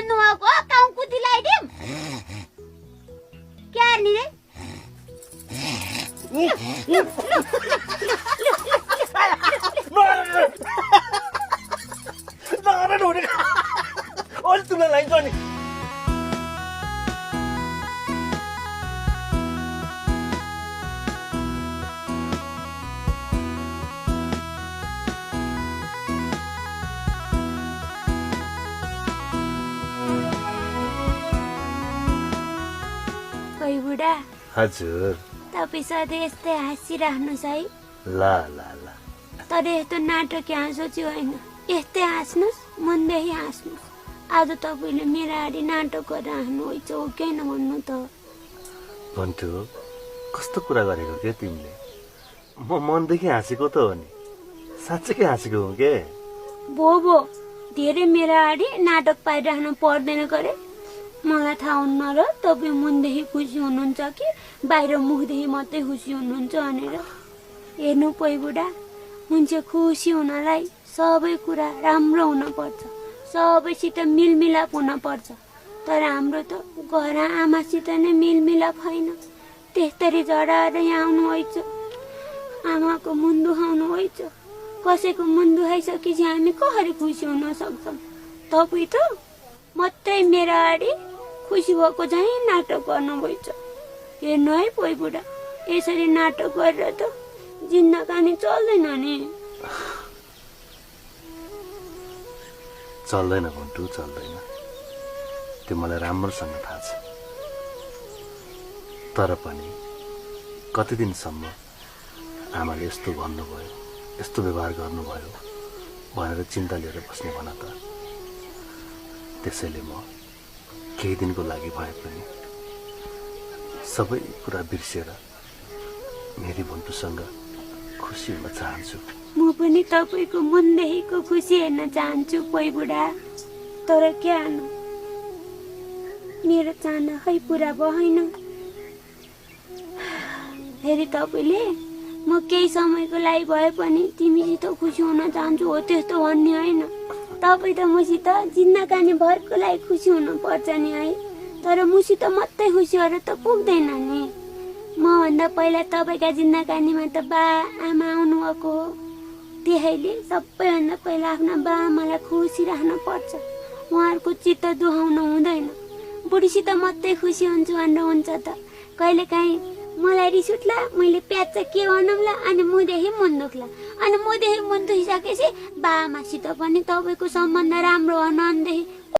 भन्नु भएको काउ कुदी लगाइदिम क्या नि रे तुला लाइन्छ नि खोइ बुढा हजुर तपाईँ सधैँ यस्तै हाँसिराख्नुहोस् है ला ला ला तर यस्तो नाटक हाँसो चाहिँ होइन यस्तै हाँस्नुहोस् मनदेखि हाँस्नुहोस् आज तपाईँले मेरो आडी नाटक गरेर हाँस्नु होइन हो कि नभन्नु त भन्टु कस्तो कुरा गरेको के तिमीले म मनदेखि हाँसेको त हो नि साँच्चैकै हाँसेको हो के भो धेरै मेरो आडी नाटक पाइराख्नु पर्दैन गरे मलाई थाहा हुन्न र तपाईँ मनदेखि खुसी हुनुहुन्छ कि बाहिर मुखदेखि मात्रै खुसी हुनुहुन्छ भनेर हेर्नु पै बुढा मान्छे खुसी हुनलाई सबै कुरा राम्रो हुनपर्छ सबैसित मिलमिलाप हुनपर्छ तर हाम्रो त घर आमासित नै मिलमिलाप छैन त्यसरी झडाएर यहाँ आउनु होइछ आमाको मुन दुखाउनु होइछ कसैको मुन दुखाइसकेपछि हामी कसरी खुसी हुन सक्छौँ तपाईँ त मात्रै मेरो आडी खुसी भएको चाहिँ नाटक गर्नुभएछ हेर्नु है पोइ बुढा यसरी नाटक गरेर त जिन्दगानी चल्दैन नि चल्दैन भन्टु चल्दैन त्यो मलाई राम्रोसँग थाहा छ तर पनि कति दिनसम्म आमाले यस्तो भन्नुभयो यस्तो व्यवहार गर्नुभयो भनेर चिन्ता लिएर बस्ने भन त त्यसैले म केही दिनको लागि भए पनि सबै कुरा बिर्सेर मेरी बन्धुसँग खुसी हुन चाहन्छु म पनि तपाईको मनदेखिको खुसी हेर्न चाहन्छु पोइ बुढा तर के हानु मेरो चाहना खै पुरा भएन फेरि तपाईँले म केही समयको लागि भए पनि तिमीसित खुसी हुन चाहन्छु हो त्यस्तो भन्ने होइन तपाईँ त मसित जिन्दगानी भरको लागि खुसी हुनुपर्छ नि है तर मसित मात्रै खुसी गरेर त पुग्दैन नि मभन्दा पहिला तपाईँका जिन्दगानीमा त बा आमा आउनुभएको हो त्यसैले सबैभन्दा पहिला आफ्ना बा आमालाई खुसी राख्नु पर्छ उहाँहरूको चित्त दुखाउनु हुँदैन बुढीसित मात्रै खुसी हुन्छु भनेर हुन्छ त कहिलेकाहीँ मलाई रिस उठ्ला मैले प्याच के गर्नुला अनि मुदेखि मन दुख्ला अनि मुदेखि मन दुखिसकेपछि बा आमासित पनि तपाईँको सम्बन्ध राम्रो हो भनेदेखि